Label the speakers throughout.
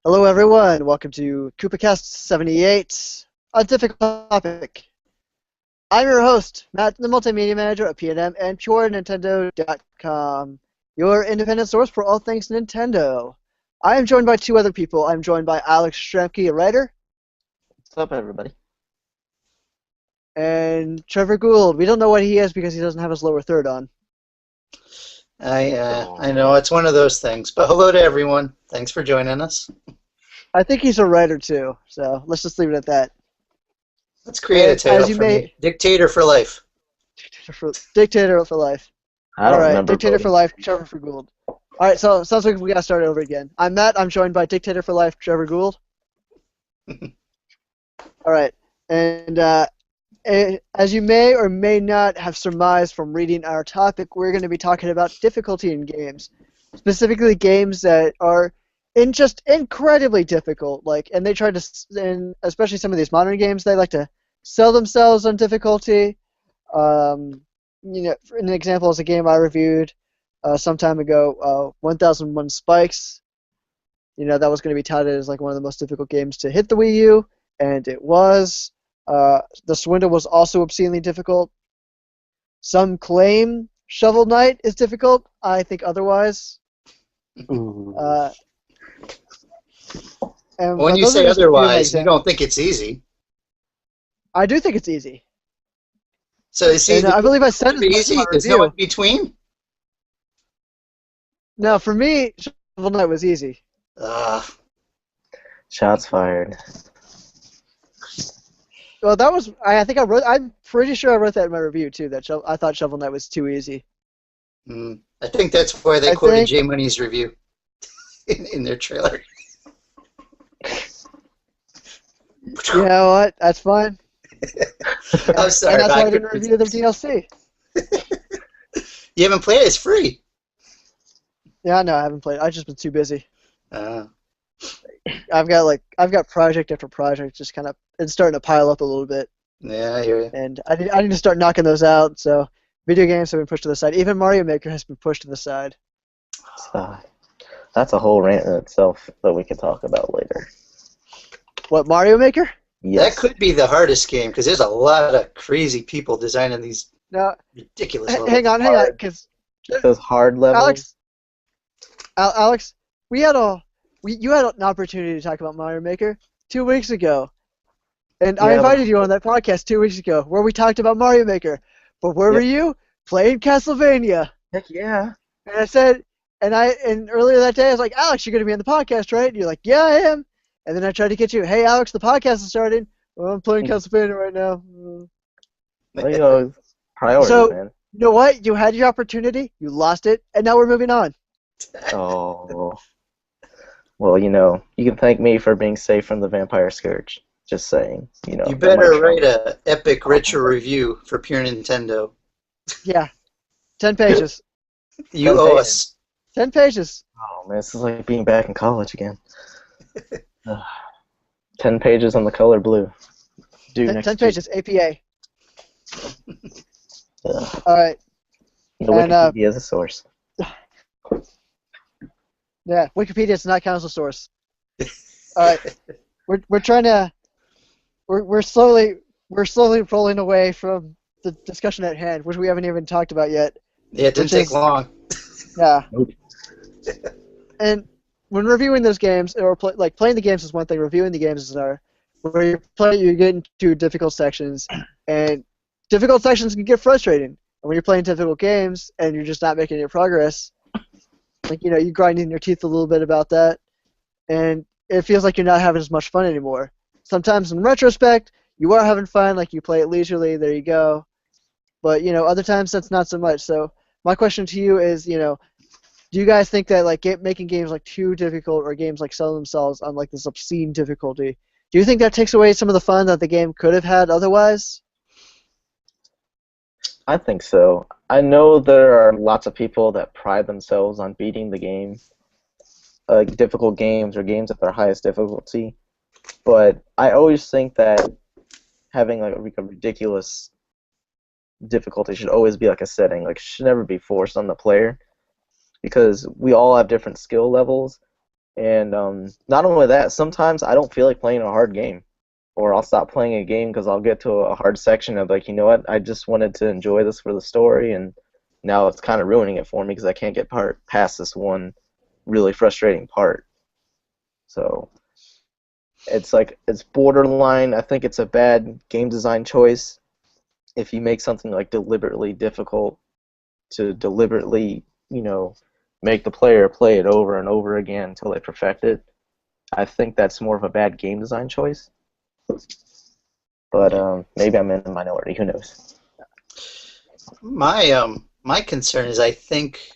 Speaker 1: Hello, everyone. Welcome to Koopa Kast 78, a difficult topic. I'm your host, Matt, the multimedia manager at P&M and PureNintendo.com, your independent source for all things Nintendo. I am joined by two other people. I'm joined by Alex Stremke, a writer,
Speaker 2: What's up, everybody?
Speaker 1: and Trevor Gould. We don't know what he is because he doesn't have his lower third on.
Speaker 3: I know it's one of those things, but hello to everyone. Thanks for joining us.
Speaker 1: I think he's a writer too, so let's just leave it at that.
Speaker 3: Let's create a
Speaker 1: And
Speaker 3: title
Speaker 1: as you
Speaker 3: for
Speaker 1: may,
Speaker 3: me. Dictator for life.
Speaker 1: Dictator for life.
Speaker 2: I don't
Speaker 1: All right,
Speaker 2: remember
Speaker 1: Dictator for
Speaker 2: voting.
Speaker 1: life, Trevor for Gould. All right, so sounds like we got to start over again. I'm Matt. I'm joined by Dictator for life, Trevor Gould. All right, and as you may or may not have surmised from reading our topic, we're going to be talking about difficulty in games, specifically games that are just incredibly difficult. And they try to, and especially some of these modern games, they like to sell themselves on difficulty. An example is a game I reviewed some time ago, 1001 Spikes. That was going to be touted as like one of the most difficult games to hit the Wii U, and it was. The Swindle was also obscenely difficult. Some claim Shovel Knight is difficult. I think otherwise. And
Speaker 3: When you
Speaker 1: those are
Speaker 3: say
Speaker 1: just a few of my
Speaker 3: otherwise, you
Speaker 1: examples.
Speaker 3: don't think it's easy.
Speaker 1: I do think it's easy.
Speaker 3: So you see,
Speaker 1: And I believe I said
Speaker 3: it's
Speaker 1: as much in
Speaker 3: easy.
Speaker 1: my
Speaker 3: There's no
Speaker 1: review.
Speaker 3: in between.
Speaker 1: No, for me, Shovel Knight was easy.
Speaker 2: Shots fired.
Speaker 1: Well, that was. I think I wrote. I'm pretty sure I wrote that in my review too. I thought Shovel Knight was too easy.
Speaker 3: I think that's why they
Speaker 1: I
Speaker 3: quoted
Speaker 1: think-
Speaker 3: J Money's review in their trailer.
Speaker 1: You know what? That's fine.
Speaker 3: I'm sorry,
Speaker 1: And that's why I
Speaker 3: I
Speaker 1: didn't
Speaker 3: couldn't
Speaker 1: review the
Speaker 3: resist.
Speaker 1: DLC.
Speaker 3: You haven't played it? It's free.
Speaker 1: Yeah, no, I haven't played. I've just been too busy.
Speaker 3: Uh,
Speaker 1: I've got project after project, just kind of it's starting to pile up a little bit,
Speaker 3: yeah, I hear you.
Speaker 1: and I need to start knocking those out. So video games have been pushed to the side. Even Mario Maker has been pushed to the side.
Speaker 2: That's a whole rant in itself that we can talk about later.
Speaker 1: What, Mario Maker?
Speaker 2: Yes.
Speaker 3: That could be the hardest game because there's a lot of crazy people designing these
Speaker 1: No,
Speaker 3: ridiculous levels.
Speaker 1: hang on, because
Speaker 2: Those hard levels.
Speaker 1: Alex, you had an opportunity to talk about Mario Maker 2 weeks ago, and I
Speaker 2: Yeah,
Speaker 1: invited you on that podcast 2 weeks ago where we talked about Mario Maker. But where were you? Playing Castlevania.
Speaker 2: Heck yeah.
Speaker 1: And I said, and earlier that day I was like, Alex, you're gonna be on the podcast, right? And you're like, yeah, I am. And then I tried to get you, hey, Alex, the podcast is starting. Well, I'm playing Castlevania right now.
Speaker 2: Well, priorities,
Speaker 1: So-
Speaker 2: man.
Speaker 1: You know what? You had your opportunity, you lost it, and now we're moving on.
Speaker 2: Oh. Well, you can thank me for being safe from the Vampire Scourge. Just saying,
Speaker 3: You
Speaker 2: that
Speaker 3: better
Speaker 2: might
Speaker 3: write
Speaker 2: trouble.
Speaker 3: a epic retro review for Pure Nintendo.
Speaker 1: Yeah, 10 pages.
Speaker 3: You
Speaker 2: Okay.
Speaker 3: owe us.
Speaker 1: 10 pages.
Speaker 2: Oh man, this is like being back in college again. 10 pages on the color blue. Due
Speaker 1: 10
Speaker 2: next
Speaker 1: 10 pages, APA.
Speaker 2: week. Ugh.
Speaker 1: All right.
Speaker 2: The
Speaker 1: And,
Speaker 2: Wikipedia is a source.
Speaker 1: Yeah, Wikipedia does not count as a source. All right. We're trying to we're slowly rolling away from the discussion at hand, which we haven't even talked about yet.
Speaker 3: Yeah, it didn't
Speaker 1: Which
Speaker 3: take
Speaker 1: is-
Speaker 3: long.
Speaker 1: Yeah.
Speaker 2: Nope.
Speaker 1: And when reviewing those games, or playing the games is one thing, reviewing the games is another. Where you get into difficult sections, and difficult sections can get frustrating. And when you're playing difficult games and you're just not making any progress, you grinding your teeth a little bit about that, and it feels like you're not having as much fun anymore. Sometimes in retrospect, you are having fun, like you play it leisurely, there you go. But other times that's not so much. So my question to you is, do you guys think that making games too difficult, or games sell themselves on this obscene difficulty, do you think that takes away some of the fun that the game could have had otherwise?
Speaker 2: I think so. I know there are lots of people that pride themselves on beating the game, difficult games or games at their highest difficulty, but I always think that having a ridiculous difficulty should always be a setting. It should never be forced on the player, because we all have different skill levels, And not only that, sometimes I don't feel like playing a hard game, or I'll stop playing a game because I'll get to a hard section of like, you know what, I just wanted to enjoy this for the story, and now it's kind of ruining it for me because I can't get past this one really frustrating part. So it's borderline. I think it's a bad game design choice if you make something like deliberately difficult to deliberately, make the player play it over and over again until they perfect it. I think that's more of a bad game design choice. But maybe I'm in the minority. Who knows?
Speaker 3: My concern is I think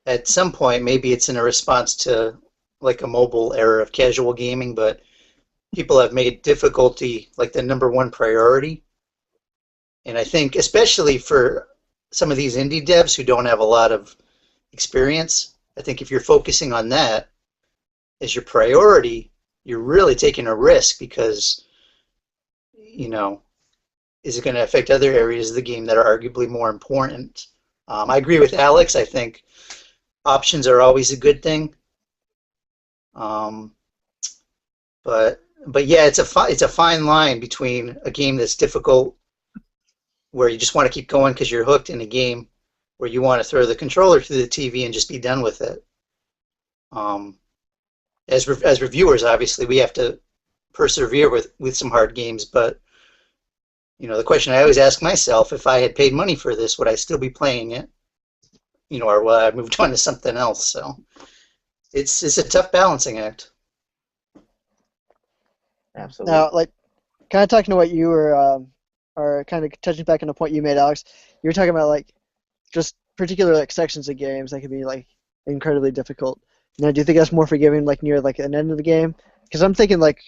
Speaker 3: at some point maybe it's in a response to like a mobile era of casual gaming, but people have made difficulty like the number one priority. And I think especially for some of these indie devs who don't have a lot of experience, I think if you're focusing on that as your priority, you're really taking a risk because, is it going to affect other areas of the game that are arguably more important? I agree with Alex. I think options are always a good thing. But yeah, it's a fine line between a game that's difficult, where you just want to keep going because you're hooked, in a game where you want to throw the controller through the TV and just be done with it. As reviewers, obviously, we have to persevere with some hard games, but the question I always ask myself, if I had paid money for this, would I still be playing it? Or would I have moved on to something else? So it's a tough balancing act.
Speaker 2: Absolutely.
Speaker 1: Now, like, kind of talking to what you were, or kind of touching back on the point you made, Alex. You were talking about like just particular like sections of games that can be like incredibly difficult. Now, do you think that's more forgiving like near like an end of the game? Because I'm thinking like,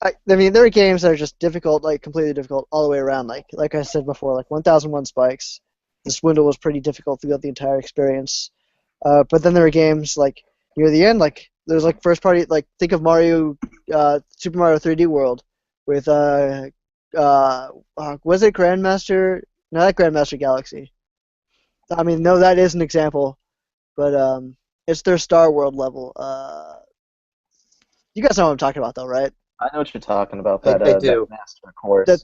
Speaker 1: I mean, there are games that are just difficult, like completely difficult all the way around. Like I said before, like 1001 Spikes. This window was pretty difficult throughout the entire experience. But then there are games like near the end, like there's like first party, like think of Mario, Super Mario 3D World with was it Grandmaster? No, not Grandmaster Galaxy. I mean, no, that is an example, but it's their Star World level. You guys know what I'm talking about, though, right?
Speaker 2: I know what you're talking about.
Speaker 3: I
Speaker 2: That
Speaker 3: do.
Speaker 2: that master course.
Speaker 1: Yeah,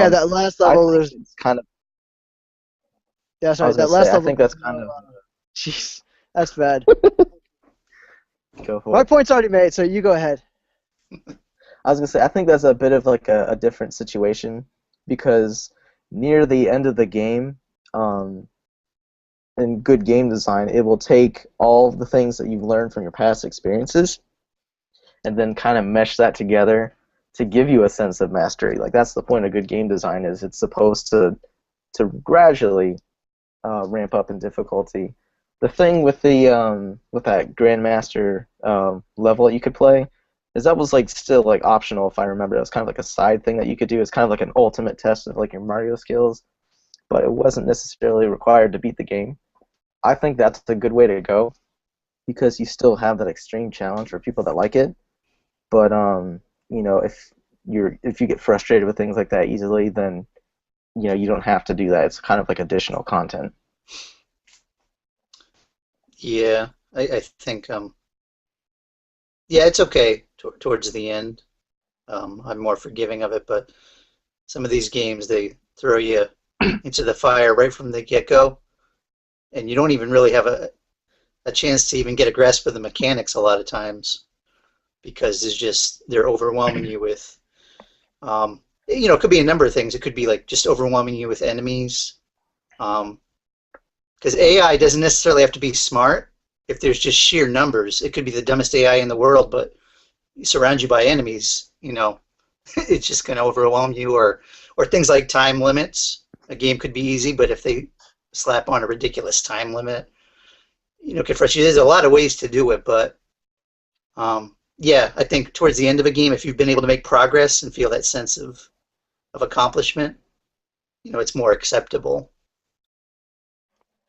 Speaker 1: that last
Speaker 2: I
Speaker 1: level.
Speaker 2: think
Speaker 1: There's
Speaker 2: it's kind of.
Speaker 1: yeah,
Speaker 2: I
Speaker 1: sorry,
Speaker 2: was
Speaker 1: that
Speaker 2: gonna
Speaker 1: last
Speaker 2: say. I
Speaker 1: level.
Speaker 2: think that's kind of.
Speaker 1: Jeez, that's bad.
Speaker 2: Go for
Speaker 1: My
Speaker 2: it.
Speaker 1: point's already made, so you go ahead.
Speaker 2: I was gonna say. I think that's a bit of like a different situation because near the end of the game, in good game design, it will take all the things that you've learned from your past experiences and then kind of mesh that together to give you a sense of mastery. Like that's the point of good game design, is it's supposed to gradually ramp up in difficulty. The thing with that Grandmaster level that you could play is that was like still like optional, if I remember. It was kind of like a side thing that you could do. It's kind of like an ultimate test of like your Mario skills, but it wasn't necessarily required to beat the game. I think that's a good way to go because you still have that extreme challenge for people that like it. But if you get frustrated with things like that easily, then you don't have to do that. It's kind of like additional content.
Speaker 3: Yeah, I think yeah, it's okay towards the end. I'm more forgiving of it, but some of these games, they throw you into the fire right from the get-go, and you don't even really have a chance to even get a grasp of the mechanics a lot of times because they're overwhelming you with it could be a number of things. It could be like just overwhelming you with enemies, because AI doesn't necessarily have to be smart. If there's just sheer numbers, it could be the dumbest AI in the world, but surround you by enemies, it's just going to overwhelm you. Or things like time limits. A game could be easy, but if they slap on a ridiculous time limit, it could frustrate you. There's a lot of ways to do it, but yeah, I think towards the end of a game, if you've been able to make progress and feel that sense of accomplishment, it's more acceptable.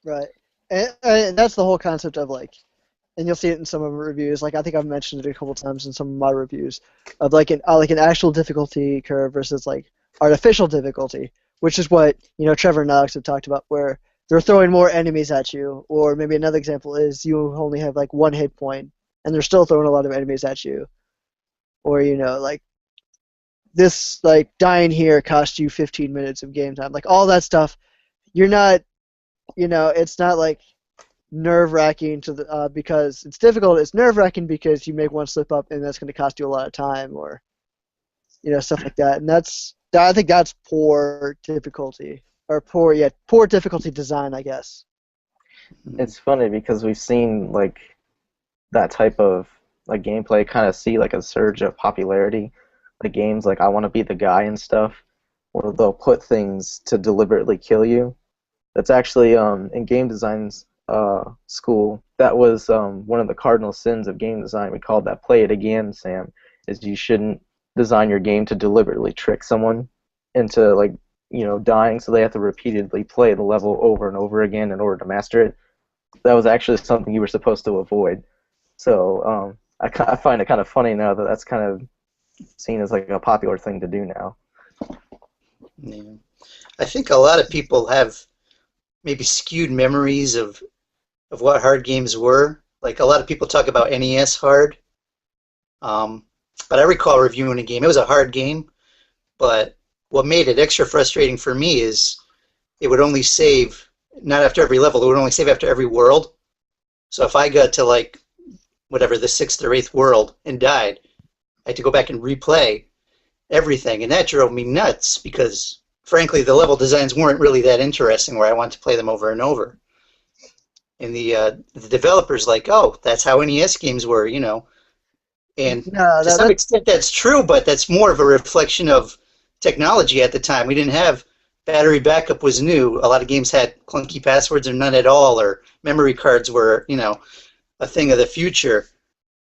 Speaker 1: Right, and that's the whole concept of like, and you'll see it in some of the reviews. Like I think I've mentioned it a couple times in some of my reviews of like an actual difficulty curve versus like artificial difficulty, which is what Trevor and Alex have talked about, where they're throwing more enemies at you. Or maybe another example is you only have like one hit point, and they're still throwing a lot of enemies at you. Or, like, this, like, dying here cost you 15 minutes of game time. Like, all that stuff, you're not, it's not, like, nerve-wracking because it's difficult. It's nerve-wracking because you make one slip up and that's going to cost you a lot of time or, stuff like that. And I think that's poor difficulty. Or poor difficulty design, I guess.
Speaker 2: It's funny because we've seen like that type of like gameplay kind of see like a surge of popularity. Like games like I Want to Be the Guy and stuff, where they'll put things to deliberately kill you. That's actually in game design's school. That was one of the cardinal sins of game design. We called that "play it again," Sam. Is you shouldn't design your game to deliberately trick someone into like dying, so they have to repeatedly play the level over and over again in order to master it. That was actually something you were supposed to avoid. So I find it kind of funny now that that's kind of seen as like a popular thing to do now.
Speaker 3: Yeah. I think a lot of people have maybe skewed memories of what hard games were. Like a lot of people talk about NES hard, but I recall reviewing a game. It was a hard game, but what made it extra frustrating for me is it would only save, not after every level, it would only save after every world. So if I got to like, whatever, the 6th or 8th world and died, I had to go back and replay everything. And that drove me nuts because, frankly, the level designs weren't really that interesting where I wanted to play them over and over. And the developers like, oh, that's how NES games were, And
Speaker 1: No,
Speaker 3: to some extent that's true, but that's more of a reflection of technology at the time. We didn't have battery backup was new. A lot of games had clunky passwords or none at all, or memory cards were, a thing of the future.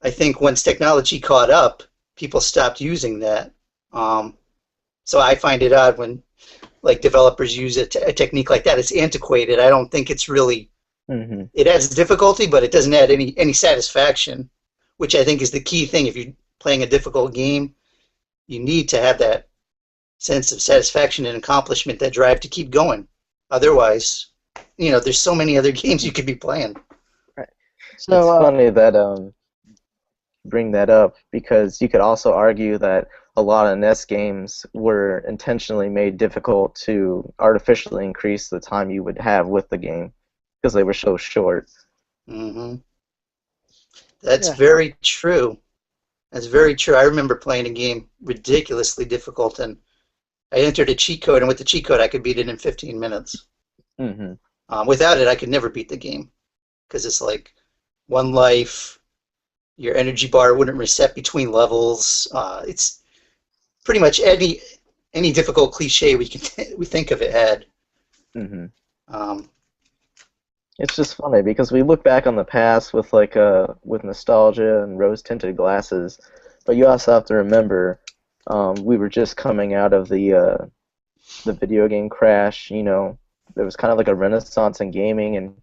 Speaker 3: I think once technology caught up, people stopped using that. So I find it odd when like developers use a technique like that. It's antiquated. I don't think it's really.
Speaker 2: Mm-hmm.
Speaker 3: It adds difficulty, but it doesn't add any satisfaction, which I think is the key thing. If you're playing a difficult game, you need to have that sense of satisfaction and accomplishment, that drive to keep going. Otherwise, there's so many other games you could be playing.
Speaker 1: Right. So,
Speaker 2: it's funny that bring that up because you could also argue that a lot of NES games were intentionally made difficult to artificially increase the time you would have with the game because they were so short.
Speaker 3: Mm-hmm. That's very true. That's very true. I remember playing a game ridiculously difficult, and I entered a cheat code, and with the cheat code, I could beat it in 15 minutes.
Speaker 2: Mm-hmm.
Speaker 3: Without it, I could never beat the game because it's like one life. Your energy bar wouldn't reset between levels. It's pretty much any difficult cliche we think of it had.
Speaker 2: Mm-hmm. It's just funny because we look back on the past with with nostalgia and rose-tinted glasses, but you also have to remember we were just coming out of the video game crash. There was kind of like a renaissance in gaming, and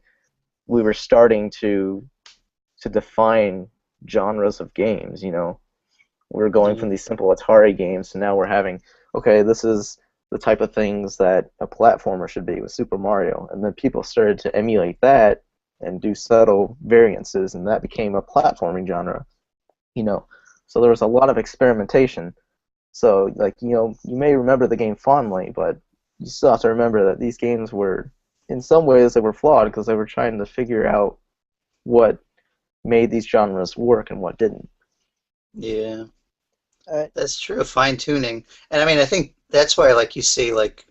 Speaker 2: we were starting to define genres of games. We were going from these simple Atari games to now we're having, okay, this is the type of things that a platformer should be with Super Mario, and then people started to emulate that and do subtle variances, and that became a platforming genre. So there was a lot of experimentation. So you may remember the game fondly, but you still have to remember that these games were, in some ways, they were flawed because they were trying to figure out what made these genres work and what didn't.
Speaker 3: Yeah, that's true. Fine tuning, and I mean, I think that's why, like you say, like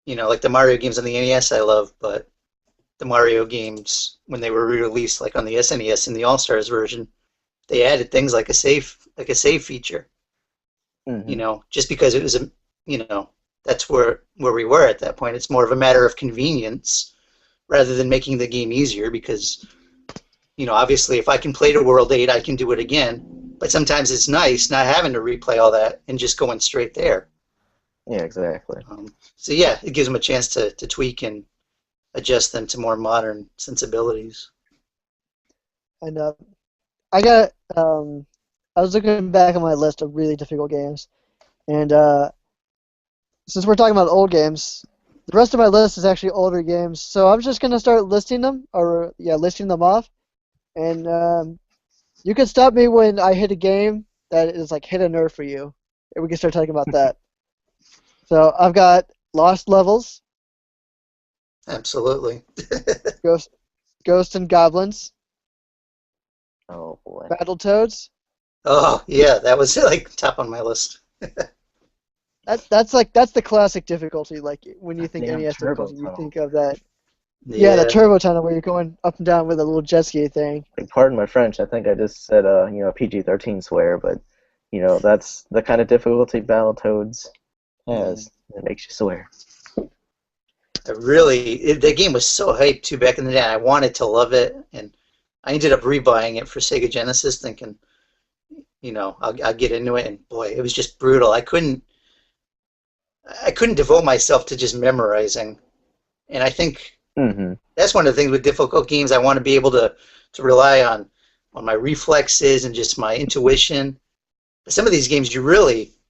Speaker 3: the Mario games on the NES, I love, but the Mario games when they were re-released, like on the SNES in the All Stars version, they added things like a save feature.
Speaker 2: Mm-hmm.
Speaker 3: Just because it was that's where we were at that point. It's more of a matter of convenience rather than making the game easier because. Obviously, if I can play to World 8, I can do it again. But sometimes it's nice not having to replay all that and just going straight there.
Speaker 2: Yeah, exactly.
Speaker 3: So yeah, it gives them a chance to tweak and adjust them to more modern sensibilities.
Speaker 1: And I was looking back on my list of really difficult games, and since we're talking about old games, the rest of my list is actually older games. So I'm just gonna start listing them, listing them off. And You can stop me when I hit a game that is like hit a nerve for you, and we can start talking about that. So I've got Lost Levels,
Speaker 3: Absolutely.
Speaker 1: Ghosts and Goblins,
Speaker 2: Oh boy.
Speaker 1: Battletoads.
Speaker 3: Oh yeah, that was like top on my list.
Speaker 1: That's the classic difficulty. Like when you think
Speaker 2: Damn
Speaker 1: NES
Speaker 2: turbo
Speaker 1: difficulty, you
Speaker 2: tunnel.
Speaker 1: think of that. Yeah, the turbo tunnel where you're going up and down with a little jet ski thing.
Speaker 2: Like, pardon my French. I think I just said a PG-13 swear, but that's the kind of difficulty Battletoads has. It makes you swear.
Speaker 3: That game was so hyped too back in the day. I wanted to love it, and I ended up rebuying it for Sega Genesis, thinking, I'll get into it. And boy, it was just brutal. I couldn't devote myself to just memorizing, and I think that's one of the things with difficult games. I want to be able to rely on my reflexes and just my intuition. But some of these games,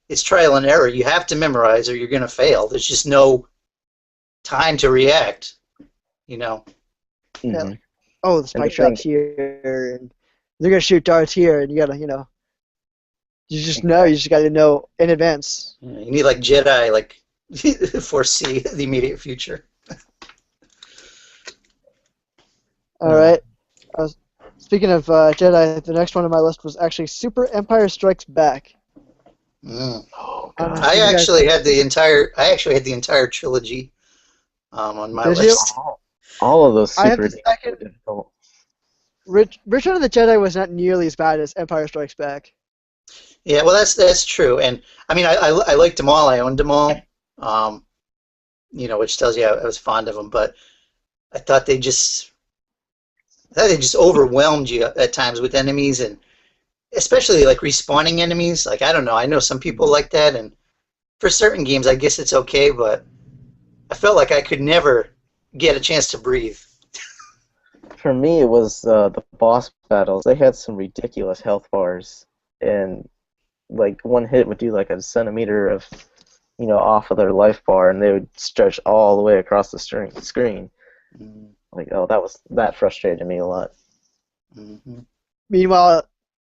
Speaker 3: it's trial and error. You have to memorize, or you're going to fail. There's just no time to react.
Speaker 1: Yeah. Oh, the spike shot's here, and they're gonna shoot darts here, and you gotta, you just gotta know in advance.
Speaker 3: You need like Jedi, like foresee the immediate future.
Speaker 1: All right. Speaking of Jedi, the next one on my list was actually Super Empire Strikes Back.
Speaker 3: Oh, God. I actually had the entire trilogy on my list.
Speaker 2: All of those super
Speaker 1: I have the second.
Speaker 2: difficult.
Speaker 1: Return of the Jedi was not nearly as bad as Empire Strikes Back.
Speaker 3: Yeah, well, that's true, and I mean, I liked them all. I owned them all, which tells you I was fond of them. But I thought they just overwhelmed you at times with enemies, and especially like respawning enemies. Like I don't know, I know some people like that, and for certain games, I guess it's okay, but I felt like I could never get a chance to breathe.
Speaker 2: For me, it was the boss battles. They had some ridiculous health bars, and like one hit would do like a centimeter of, off of their life bar, and they would stretch all the way across the screen. Like, that frustrated me a lot.
Speaker 1: Meanwhile,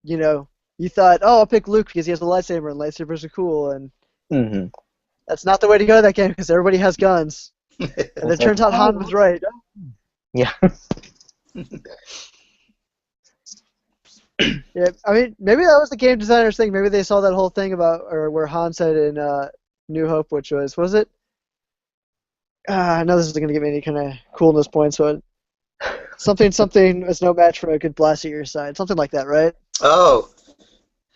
Speaker 1: you thought, oh, I'll pick Luke because he has a lightsaber, and lightsabers are cool, and that's not the way to go in that game because everybody has guns. And it turns out Han was right.
Speaker 2: Yeah.
Speaker 1: Yeah, I mean, maybe that was the game designer's thing. Maybe they saw that whole thing about, or where Han said in New Hope, which was it? I know this isn't going to give me any kind of coolness points, but something is no match for a good blast at your side. Something like that, right?
Speaker 3: Oh.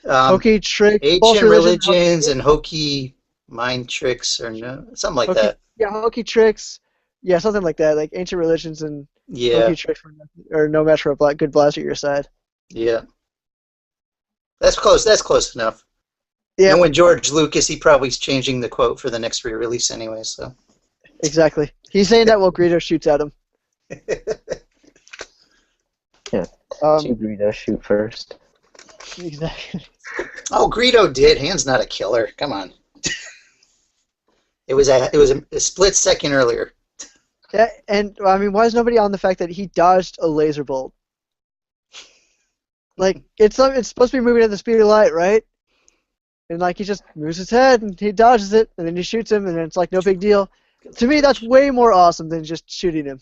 Speaker 1: Hokey trick.
Speaker 3: Ancient religions and hokey mind tricks, or something like that.
Speaker 1: Yeah, hokey tricks. Yeah, something like that. Like ancient religions and hokey tricks, or no match for a good blast at your side.
Speaker 3: Yeah. That's close. That's close enough.
Speaker 1: Yeah.
Speaker 3: And when George Lucas, he probably is changing the quote for the next re-release anyway. So.
Speaker 1: Exactly. He's saying that while Greedo shoots at him.
Speaker 2: Yeah. Greedo shoot first.
Speaker 1: Exactly.
Speaker 3: Oh, Greedo did. Han's not a killer. Come on. It was a split second earlier.
Speaker 1: Yeah, and I mean, why is nobody on the fact that he dodged a laser bolt? Like it's supposed to be moving at the speed of light, right? And like he just moves his head and he dodges it, and then he shoots him, and it's like no big deal. To me, that's way more awesome than just shooting him.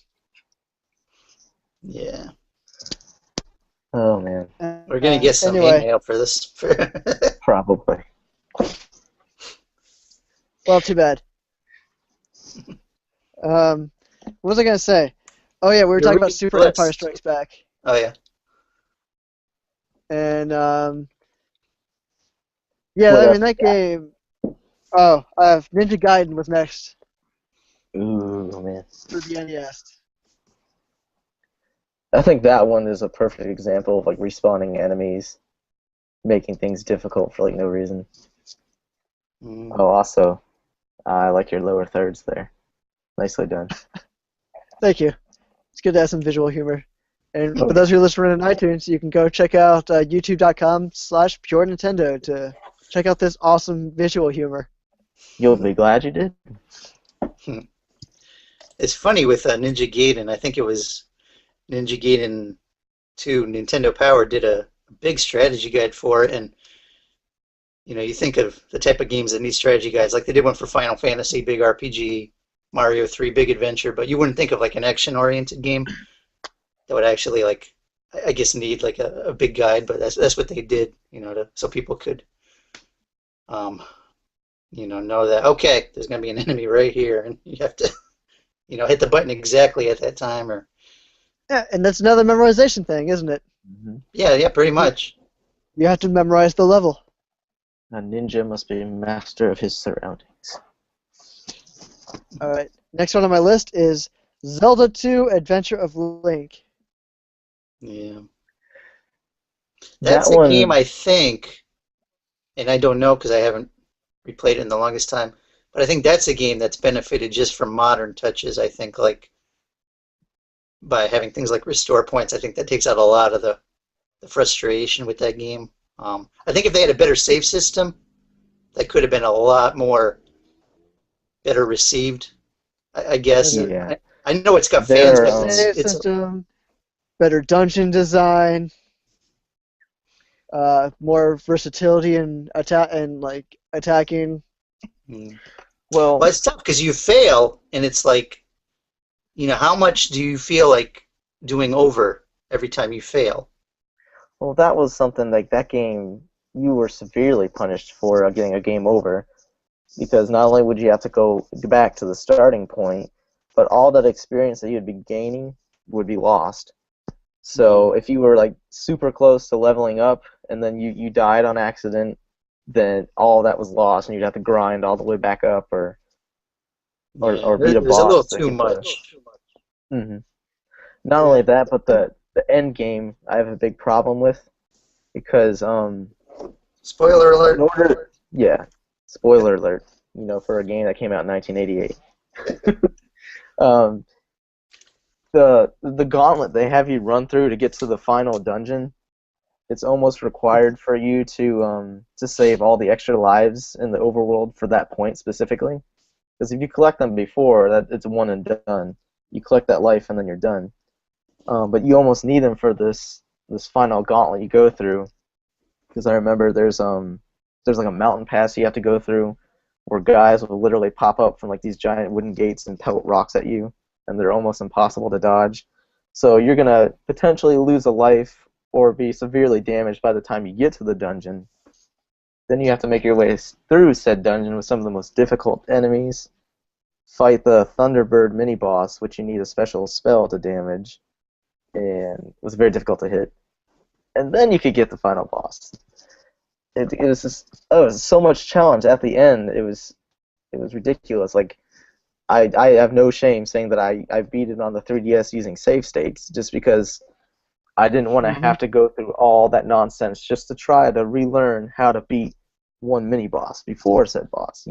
Speaker 3: Yeah.
Speaker 2: Oh man.
Speaker 3: We're gonna get some hate mail for this.
Speaker 2: Probably.
Speaker 1: Well, too bad. What was I gonna say? Oh yeah, we were talking about Super Empire Strikes Back.
Speaker 3: Oh yeah.
Speaker 1: And yeah, I mean that game. Oh, Ninja Gaiden was next.
Speaker 2: Ooh man.
Speaker 1: For the NES.
Speaker 2: I think that one is a perfect example of like respawning enemies, making things difficult for like no reason. Oh, also, I like your lower thirds there. Nicely done.
Speaker 1: Thank you. It's good to have some visual humor. And for those who are listening on iTunes, you can go check out youtube.com/PureNintendo to check out this awesome visual humor.
Speaker 2: You'll be glad you did.
Speaker 3: It's funny with Ninja Gaiden. I think it was Ninja Gaiden 2. Nintendo Power did a big strategy guide for it, and you think of the type of games that need strategy guides, like they did one for Final Fantasy, big RPG, Mario 3, big adventure, but you wouldn't think of like an action-oriented game that would actually like, I guess, need like a big guide, but that's what they did, so people could, um, know that okay, there's gonna be an enemy right here, and you have to, hit the button exactly at that time, or
Speaker 1: Yeah, and that's another memorization thing, isn't it?
Speaker 2: Hmm.
Speaker 3: yeah, pretty much.
Speaker 1: You have to memorize the level.
Speaker 2: A ninja must be a master of his surroundings.
Speaker 1: All right. Next one on my list is Zelda 2: Adventure of Link.
Speaker 3: Yeah,
Speaker 2: That
Speaker 3: that's a game
Speaker 2: one,
Speaker 3: I think, and I don't know because I haven't replayed it in the longest time, but I think that's a game that's benefited just from modern touches. I think like by having things like restore points, I think that takes out a lot of the frustration with that game. I think if they had a better save system, that could have been a lot more better received. I guess.
Speaker 2: yeah,
Speaker 3: I know it's got fans,
Speaker 2: there,
Speaker 1: Better
Speaker 3: but
Speaker 1: save
Speaker 3: it's
Speaker 1: system, better dungeon design, more versatility in attack and like attacking.
Speaker 3: well,
Speaker 2: well,
Speaker 3: it's tough because you fail, and it's like, how much do you feel like doing over every time you fail?
Speaker 2: well, that was something like that game. You were severely punished for getting a game over, because not only would you have to go back to the starting point, but all that experience that you'd be gaining would be lost. So if you were like super close to leveling up and then you died on accident, then all that was lost, and you'd have to grind all the way back up, or beat a
Speaker 3: It was a little
Speaker 2: boss to
Speaker 3: too
Speaker 2: get the.
Speaker 3: much.
Speaker 2: Hmm. Not
Speaker 1: Yeah.
Speaker 2: only that, but the end game I have a big problem with, because
Speaker 3: Spoiler
Speaker 2: in
Speaker 3: alert.
Speaker 2: order, yeah, spoiler alert, for a game that came out in 1988. um, the gauntlet they have you run through to get to the final dungeon, it's almost required for you to save all the extra lives in the overworld for that point specifically. Because if you collect them before, that it's one and done. You collect that life and then you're done. But you almost need them for this final gauntlet you go through. Because I remember there's like a mountain pass you have to go through, where guys will literally pop up from like these giant wooden gates and pelt rocks at you, and they're almost impossible to dodge. So you're gonna potentially lose a life or be severely damaged by the time you get to the dungeon. Then you have to make your way through said dungeon with some of the most difficult enemies. Fight the Thunderbird mini-boss, which you need a special spell to damage, and was very difficult to hit. And then you could get the final boss. It was just, oh, it was so much challenge at the end. It was ridiculous. Like I have no shame saying that I beat it on the 3DS using save states, just because I didn't want to have to go through all that nonsense just to try to relearn how to beat one mini boss before said boss.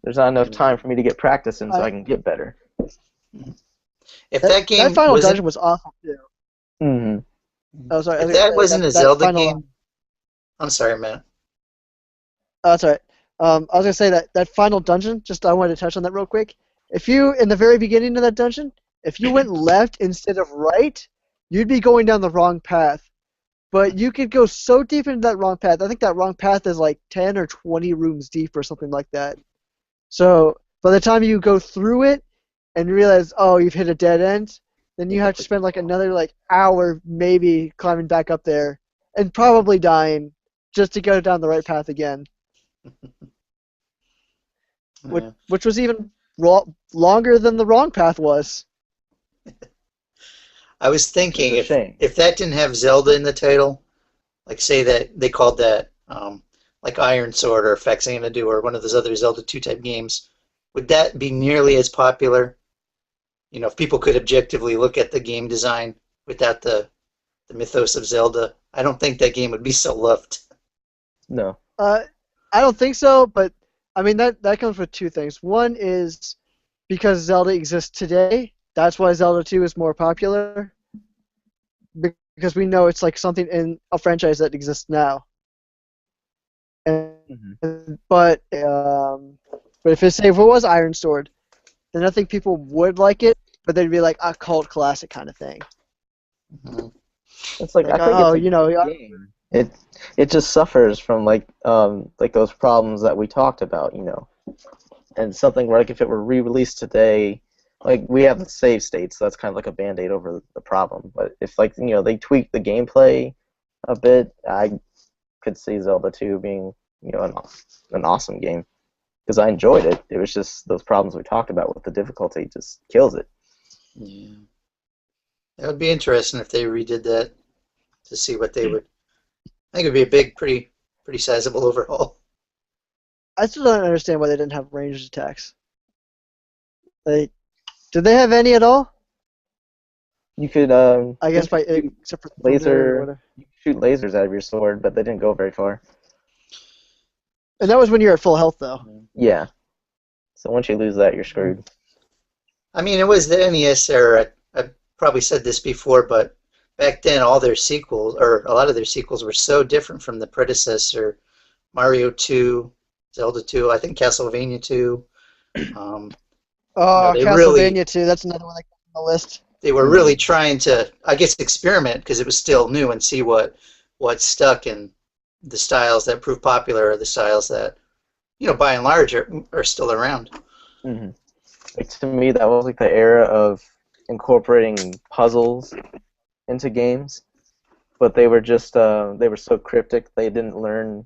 Speaker 2: There's not enough time for me to get practice in so I can get better.
Speaker 3: If
Speaker 1: That,
Speaker 3: that game
Speaker 1: final
Speaker 3: wasn't,
Speaker 1: dungeon was awful too.
Speaker 2: Hmm.
Speaker 1: Oh, sorry.
Speaker 3: if that wasn't a Zelda
Speaker 1: final,
Speaker 3: game, I'm sorry, Matt.
Speaker 1: Oh, that's all right. I was gonna say that final dungeon. Just I wanted to touch on that real quick. If you in the very beginning of that dungeon, if you went left instead of right, you'd be going down the wrong path. But you could go so deep into that wrong path. I think that wrong path is like 10 or 20 rooms deep or something like that. So by the time you go through it and realize, oh, you've hit a dead end, then you have to spend like another like hour maybe climbing back up there and probably dying just to go down the right path again.
Speaker 3: Yeah.
Speaker 1: Which was even longer than the wrong path was.
Speaker 3: I was
Speaker 2: Which is
Speaker 3: thinking
Speaker 2: a shame.
Speaker 3: if that didn't have Zelda in the title, like say that they called that like Iron Sword or Faxanadu or one of those other Zelda 2 type games, would that be nearly as popular? If people could objectively look at the game design without the mythos of Zelda, I don't think that game would be so loved.
Speaker 2: No.
Speaker 1: I don't think so, but I mean that comes with two things. One is because Zelda exists today, that's why Zelda 2 is more popular. Because we know it's like something in a franchise that exists now. But if it was Iron Sword, then I think people would like it, but they'd be like a cult classic kind of thing.
Speaker 3: Mhm.
Speaker 2: It's like
Speaker 1: Like,
Speaker 2: I think it's
Speaker 1: oh,
Speaker 2: a good game. It just suffers from like those problems that we talked about, and something where like if it were re-released today, like we have the save states, so that's kind of like a band-aid over the problem. But if like they tweak the gameplay a bit, I could see Zelda 2 being an awesome game because I enjoyed it. It was just those problems we talked about with the difficulty just kills it.
Speaker 3: Yeah. That would be interesting if they redid that to see what they would. I think it would be a big, pretty sizable overhaul.
Speaker 1: I still don't understand why they didn't have ranged attacks. Like, did they have any at all?
Speaker 2: You could
Speaker 1: I guess except for thunder or whatever.
Speaker 2: you could shoot lasers out of your sword, but they didn't go very far.
Speaker 1: And that was when you were at full health, though.
Speaker 2: Yeah. So once you lose that, you're screwed.
Speaker 3: I mean, it was the NES era. I probably said this before, but back then, all their sequels, or a lot of their sequels, were so different from the predecessor. Mario 2, Zelda 2, I think Castlevania 2.
Speaker 1: Oh,
Speaker 3: they
Speaker 1: Castlevania 2. That's another one that comes on the list.
Speaker 3: They were really trying to, I guess, experiment because it was still new and see what stuck, and the styles that proved popular are the styles that, by and large, are still around.
Speaker 2: Mm-hmm. Like, to me, that was like the era of incorporating puzzles into games, but they were just they were so cryptic they didn't learn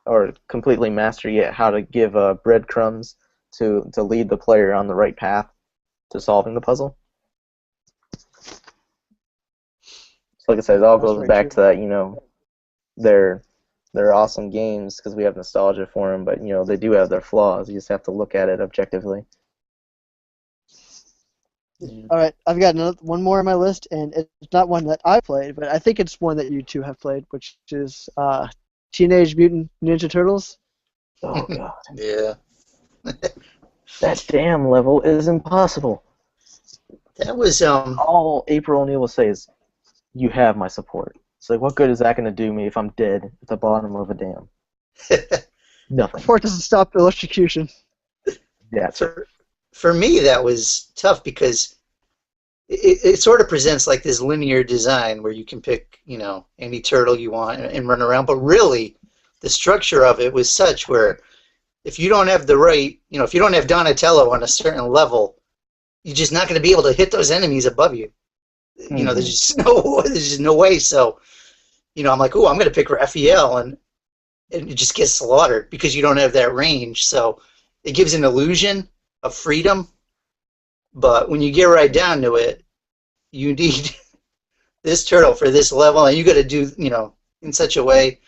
Speaker 2: or completely master yet how to give breadcrumbs to lead the player on the right path to solving the puzzle. So like I said, it all goes back to that, they're awesome games because we have nostalgia for them, but they do have their flaws. You just have to look at it objectively.
Speaker 1: All right, I've got one more on my list, and it's not one that I played, but I think it's one that you two have played, which is Teenage Mutant Ninja Turtles.
Speaker 2: Oh god.
Speaker 3: Yeah.
Speaker 2: That damn level is impossible.
Speaker 3: That was
Speaker 2: All April O'Neil will say is, "You have my support." It's like, what good is that going to do me if I'm dead at the bottom of a dam? Nothing.
Speaker 1: Support doesn't stop electrocution.
Speaker 2: Yeah.
Speaker 3: For me, that was tough because it sort of presents like this linear design where you can pick, any turtle you want and run around. But really, the structure of it was such where if you don't have the right, if you don't have Donatello on a certain level, you're just not going to be able to hit those enemies above you.
Speaker 2: Mm-hmm.
Speaker 3: There's just no way. So, I'm like, oh, I'm going to pick Raphael, and it just gets slaughtered because you don't have that range. So it gives an illusion of freedom, but when you get right down to it, you need this turtle for this level, and you got to do, in such a way.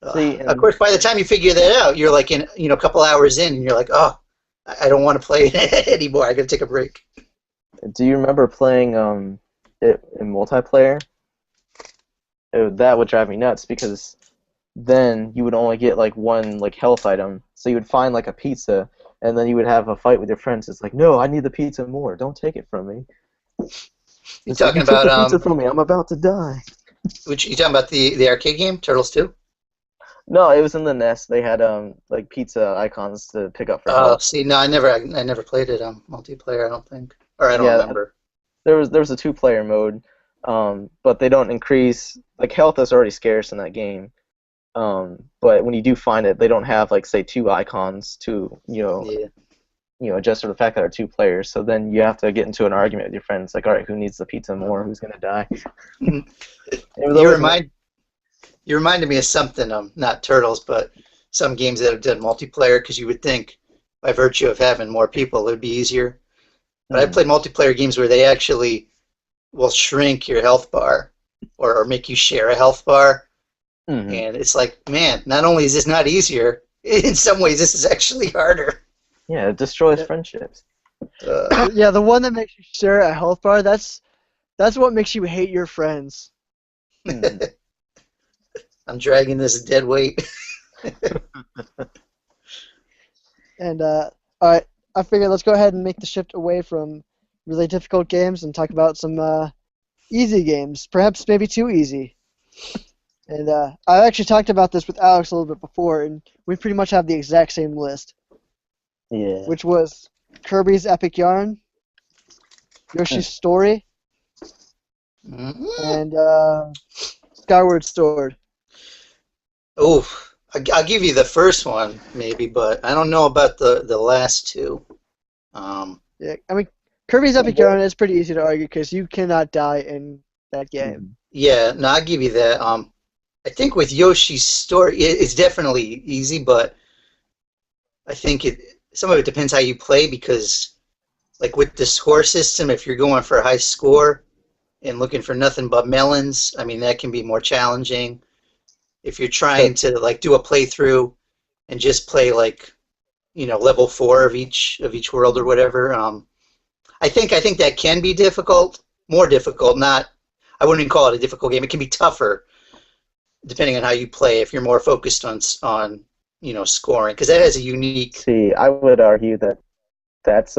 Speaker 3: Of course, by the time you figure that out, you're like in, a couple hours in, and you're like, oh, I don't want to play it anymore. I got to take a break.
Speaker 2: Do you remember playing it in multiplayer? That would drive me nuts because then you would only get like one health item. So you would find like a pizza, and then you would have a fight with your friends. It's like, no, I need the pizza more. Don't take it from me.
Speaker 3: You talking about
Speaker 2: the pizza from me? I'm about to die.
Speaker 3: Which you talking about the arcade game Turtles 2?
Speaker 2: No, it was in the NES. They had like pizza icons to pick up for help.
Speaker 3: See, no, I never played it multiplayer. I don't think, or I don't remember.
Speaker 2: There was a 2-player mode, but they don't increase health is already scarce in that game. But when you do find it, they don't have say 2 icons to adjust for the fact that there are 2 players. So then you have to get into an argument with your friends, like, all right, who needs the pizza more? Who's gonna die?
Speaker 3: You reminded me of something. Not Turtles, but some games that have done multiplayer. Because you would think, by virtue of having more people, it would be easier. But I've played multiplayer games where they actually will shrink your health bar or make you share a health bar. Mm-hmm. And it's like, man, not only is this not easier, in some ways this is actually harder.
Speaker 2: Yeah, it destroys friendships.
Speaker 1: Yeah, the one that makes you share a health bar, that's what makes you hate your friends.
Speaker 3: I'm dragging this dead weight.
Speaker 1: And, alright, I figured let's go ahead and make the shift away from really difficult games and talk about some easy games, perhaps maybe too easy. And I actually talked about this with Alex a little bit before, and we pretty much have the exact same list.
Speaker 2: Yeah.
Speaker 1: Which was Kirby's Epic Yarn, Yoshi's Story,
Speaker 3: Mm.
Speaker 1: and Skyward Sword.
Speaker 3: Oh, I'll give you the first one maybe, but I don't know about the last two. Um,
Speaker 1: Yeah, I mean, Kirby's Epic Yarn is pretty easy to argue because you cannot die in that game.
Speaker 2: Mhm.
Speaker 3: yeah, no, I'll give you that. I think with Yoshi's Story, it's definitely easy, but I think some of it depends how you play because, like with the score system, if you're going for a high score and looking for nothing but melons, I mean that can be more challenging. If you're trying to like do a playthrough and just play like level 4 of each world or whatever, I think that can be difficult, more difficult. Not, I wouldn't even call it a difficult game. It can be tougher depending on how you play if you're more focused on scoring because that has a unique.
Speaker 2: See, I would argue that that's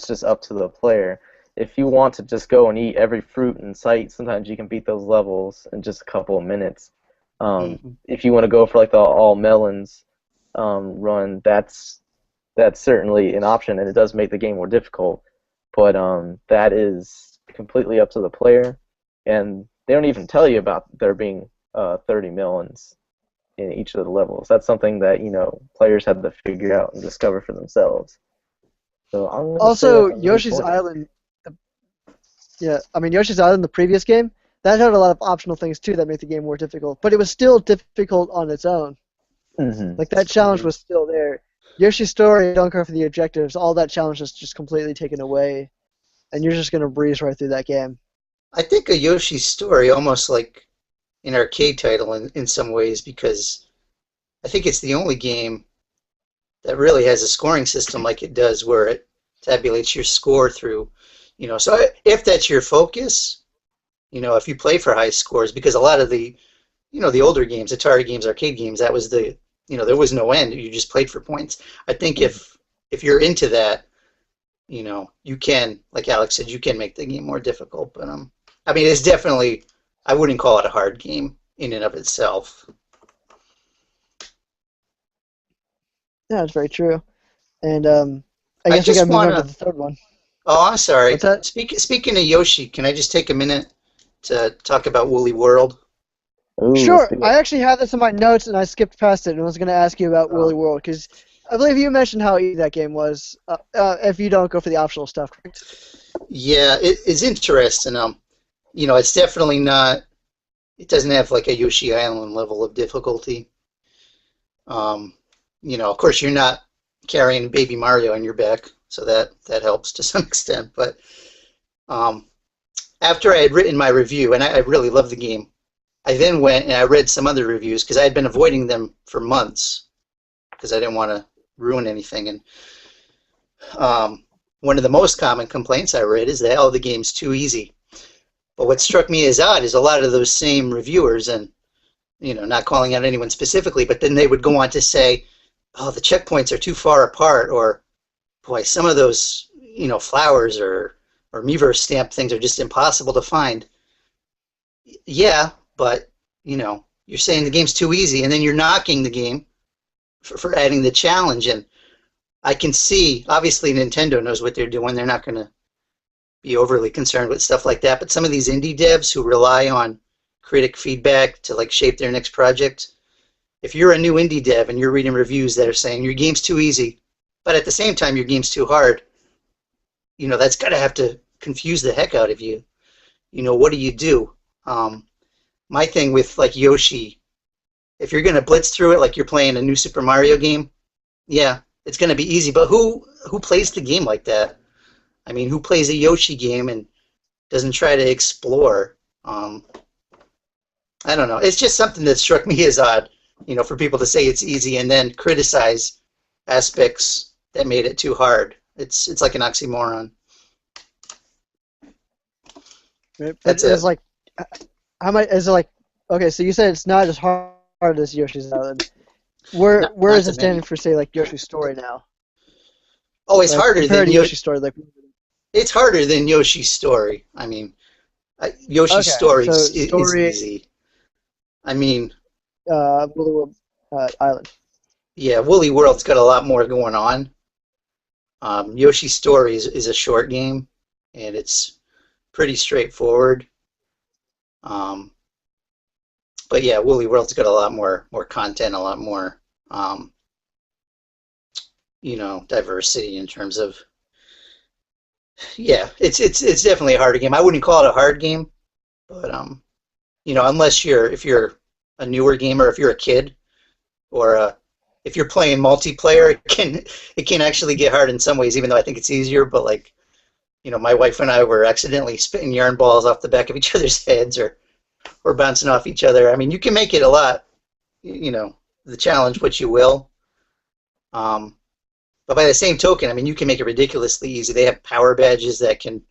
Speaker 2: just up to the player. If you want to just go and eat every fruit in sight, sometimes you can beat those levels in just a couple of minutes.
Speaker 3: Mhm.
Speaker 2: If you want to go for like the all melons run, that's certainly an option, and it does make the game more difficult. But that is completely up to the player, and they don't even tell you about there being 30 melons in each of the levels. That's something that players have to figure out and discover for themselves. So I'm gonna say
Speaker 1: Also,
Speaker 2: that's a really
Speaker 1: Yoshi's
Speaker 2: important.
Speaker 1: Island. Yeah, I mean Yoshi's Island, the previous game, that had a lot of optional things too that made the game more difficult, but it was still difficult on its own.
Speaker 2: Hmm.
Speaker 1: Like that challenge was still there. Yoshi's Story, don't care for the objectives, all that challenge is just completely taken away, and you're just gonna breeze right through that game.
Speaker 3: I think a Yoshi's Story almost like an arcade title in some ways because I think it's the only game that really has a scoring system like it does where it tabulates your score through. So if that's your focus, if you play for high scores, because a lot of the older games, Atari games, arcade games, that was there was no end. You just played for points. I think if you're into that, you can, like Alex said, you can make the game more difficult. But I mean, it's definitely, I wouldn't call it a hard game in and of itself.
Speaker 1: Yeah, it's very true. And I
Speaker 3: I
Speaker 1: guess we
Speaker 3: just
Speaker 1: gotta move
Speaker 3: want
Speaker 1: on to
Speaker 3: to.
Speaker 1: the third one.
Speaker 3: Oh, I'm sorry.
Speaker 1: What's that?
Speaker 3: Speaking of Yoshi, can I just take a minute to talk about Woolly World?
Speaker 2: Ooh, let's
Speaker 1: Sure.
Speaker 2: do
Speaker 1: I
Speaker 2: it.
Speaker 1: actually had this in my notes and I skipped past it and was gonna ask you about Woolly
Speaker 3: Um,
Speaker 1: World because I believe you mentioned how easy that game was. If you don't go for the optional stuff, correct?
Speaker 3: yeah, it's interesting. It's definitely not. It doesn't have like a Yoshi Island level of difficulty. Um, of course, you're not carrying Baby Mario on your back, so that helps to some extent. But um, after I had written my review, and I really loved the game, I then went and I read some other reviews because I had been avoiding them for months because I didn't want to ruin anything. And one of the most common complaints I read is that, oh, the game's too easy. But what struck me as odd is a lot of those same reviewers, and not calling out anyone specifically, but then they would go on to say, oh, the checkpoints are too far apart, or boy, some of those flowers or Miiverse stamp things are just impossible to find. Yeah, but you're saying the game's too easy, and then you're knocking the game for adding the challenge. And I can see, obviously, Nintendo knows what they're doing. They're not going to be overly concerned with stuff like that. But some of these indie devs who rely on critic feedback to like shape their next project, if you're a new indie dev and you're reading reviews that are saying your game's too easy, but at the same time your game's too hard, that's got to have to confuse the heck out of you. What do you do? My thing with like Yoshi, if you're gonna blitz through it like you're playing a new Super Mario game, yeah, it's gonna be easy. But who plays the game like that? I mean, who plays a Yoshi game and doesn't try to explore? I don't know. It's just something that struck me as odd, for people to say it's easy and then criticize aspects that made it too hard. It's like an oxymoron.
Speaker 1: Right? But
Speaker 3: That's
Speaker 1: it's
Speaker 3: it.
Speaker 1: like, how much is it like? Okay, so you said it's not as hard as Yoshi's Island. Where
Speaker 3: Not
Speaker 1: where
Speaker 3: not
Speaker 1: is
Speaker 3: to
Speaker 1: it standing
Speaker 3: many.
Speaker 1: for say like Yoshi's Story now?
Speaker 3: Oh, it's
Speaker 1: Like
Speaker 3: harder
Speaker 1: compared
Speaker 3: than
Speaker 1: to Yoshi's Story, like
Speaker 3: it's harder than Yoshi's Story. I mean, Yoshi's
Speaker 1: okay,
Speaker 3: Story
Speaker 1: so
Speaker 3: is
Speaker 1: Story,
Speaker 3: easy. I mean,
Speaker 1: Woolly World Island.
Speaker 3: yeah, Woolly World's got a lot more going on. Yoshi's Story is a short game, and it's pretty straightforward. But yeah, Woolly World's got a lot more content, a lot more diversity in terms of it's definitely a harder game. I wouldn't call it a hard game, but unless if you're a newer gamer, if you're a kid, or if you're playing multiplayer, it can actually get hard in some ways. Even though I think it's easier, but like my wife and I were accidentally spitting yarn balls off the back of each other's heads, or bouncing off each other. I mean, you can make it a lot, the challenge what you will. But by the same token, I mean, you can make it ridiculously easy. They have power badges that can,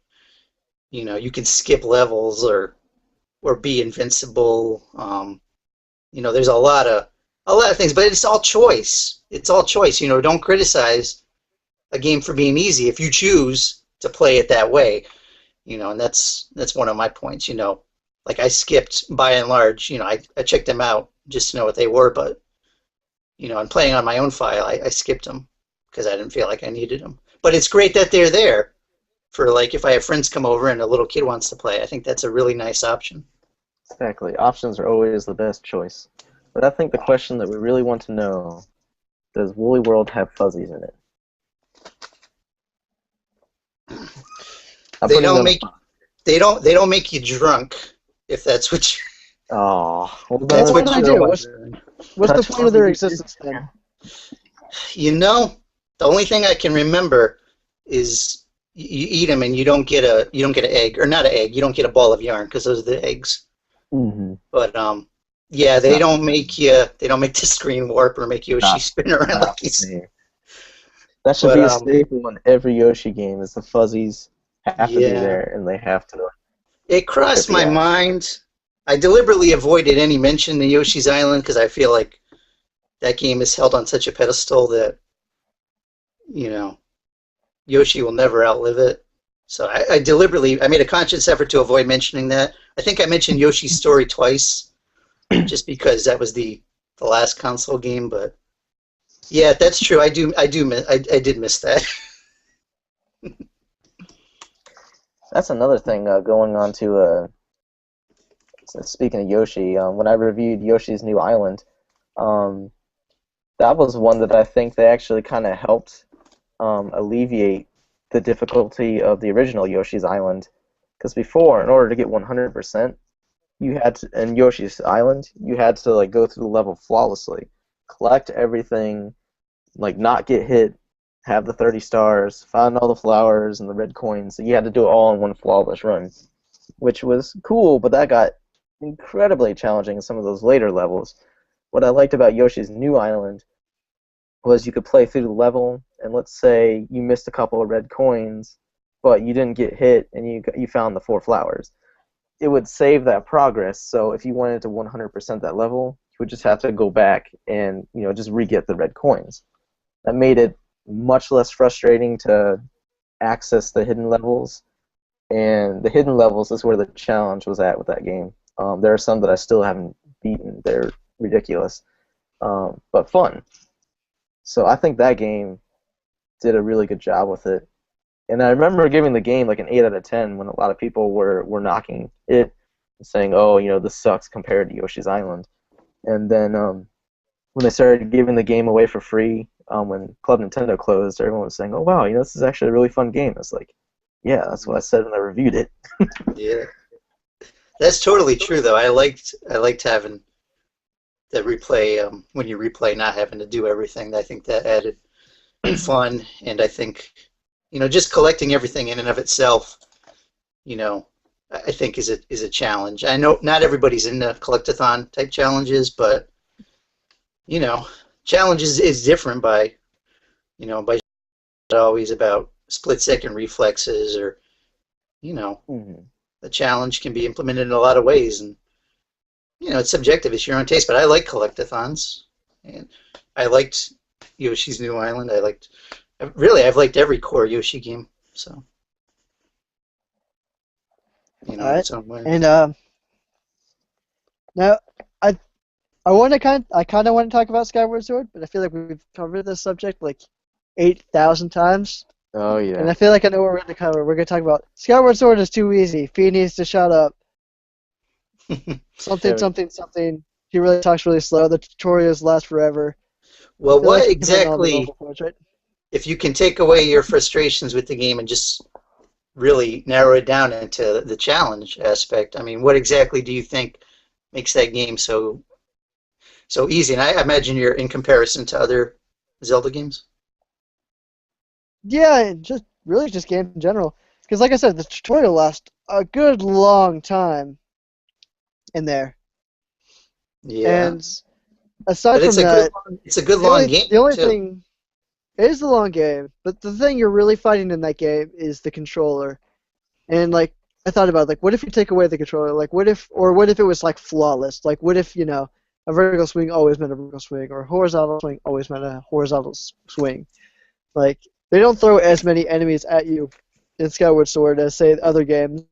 Speaker 3: you can skip levels or be invincible. There's a lot of things, but it's all choice. It's all choice. Don't criticize a game for being easy if you choose to play it that way. And that's one of my points. Like I skipped by and large. I checked them out just to know what they were, but I'm playing on my own file. I skipped them because I didn't feel like I needed them. But it's great that they're there for, like, if I have friends come over and a little kid wants to play. I think that's a really nice option.
Speaker 2: Exactly. Options are always the best choice. But I think the question that we really want to know, does Woolly World have fuzzies in it?
Speaker 3: They don't make you drunk, if that's what you...
Speaker 2: Oh, well,
Speaker 3: that's what
Speaker 1: I do. What's the point of their existence then?
Speaker 3: The only thing I can remember is you eat them and you don't get an egg, or not an egg. You don't get a ball of yarn because those are the eggs.
Speaker 2: Mm-hmm.
Speaker 3: But they don't make the screen warp or make Yoshi spin around like he's.
Speaker 2: That should be a staple in every Yoshi game. Is the fuzzies have to be there, and they have to.
Speaker 3: It crossed my mind. I deliberately avoided any mention of Yoshi's Island because I feel like that game is held on such a pedestal that Yoshi will never outlive it. So I made a conscious effort to avoid mentioning that. I think I mentioned Yoshi's Story twice, just because that was the last console game. But yeah, that's true. I did miss that.
Speaker 2: That's another thing going on to. Speaking of Yoshi, when I reviewed Yoshi's New Island, that was one that I think they actually kind of helped alleviate the difficulty of the original Yoshi's Island. Because before, in order to get 100%, you had to, in Yoshi's Island, you had to like go through the level flawlessly, collect everything, like not get hit, have the 30 stars, find all the flowers and the red coins. So you had to do it all in one flawless run, which was cool, but that got incredibly challenging in some of those later levels. What I liked about Yoshi's New Island was you could play through the level, and let's say you missed a couple of red coins, but you didn't get hit, and you found the 4 flowers. It would save that progress, so if you wanted to 100% that level, you would just have to go back and just re-get the red coins. That made it much less frustrating to access the hidden levels, and the hidden levels is where the challenge was at with that game. There are some that I still haven't beaten. They're ridiculous, but fun. So I think that game did a really good job with it. And I remember giving the game like an 8 out of 10 when a lot of people were knocking it, saying, "Oh, this sucks compared to Yoshi's Island." And then when they started giving the game away for free, when Club Nintendo closed, everyone was saying, "Oh wow, this is actually a really fun game." It's like, yeah, that's what I said when I reviewed it.
Speaker 3: Yeah, that's totally true though. I liked having that replay when you replay, not having to do everything. I think that added fun, and I think just collecting everything in and of itself, I think is a challenge. I know not everybody's into collectathon type challenges, but challenges is different by not always about split second reflexes, or the challenge can be implemented in a lot of ways, and it's subjective. It's your own taste, but I like collectathons, and I liked Yoshi's New Island. I've liked every core Yoshi game. So,
Speaker 1: all right.
Speaker 3: its own way.
Speaker 1: And now I kind of want to talk about Skyward Sword, but I feel like we've covered this subject like 8,000 times.
Speaker 2: Oh yeah.
Speaker 1: And I feel like I know what we're going to cover. We're going to talk about Skyward Sword is too easy. Fee needs to shut up. Something, something, something. He really talks really slow. The tutorials last forever.
Speaker 3: Well,
Speaker 1: They're like
Speaker 3: what
Speaker 1: comparing all the
Speaker 3: exactly,
Speaker 1: mobile phones, right?
Speaker 3: if you can take away your frustrations with the game and just really narrow it down into the challenge aspect, I mean, what exactly do you think makes that game so easy? And I imagine you're in comparison to other Zelda games.
Speaker 1: Yeah, and just really just games in general. Because like I said, the tutorial lasts a good long time in there.
Speaker 3: Yeah,
Speaker 1: And aside
Speaker 3: but
Speaker 1: from that,
Speaker 3: it's a good
Speaker 1: the
Speaker 3: long
Speaker 1: only
Speaker 3: game
Speaker 1: the only
Speaker 3: too.
Speaker 1: thing it is the long game, but the thing you're really fighting in that game is the controller. And like I thought about like what if you take away the controller? Like what if it was like flawless? Like what if, a vertical swing always meant a vertical swing or a horizontal swing always meant a horizontal swing. Like they don't throw as many enemies at you in Skyward Sword as say other games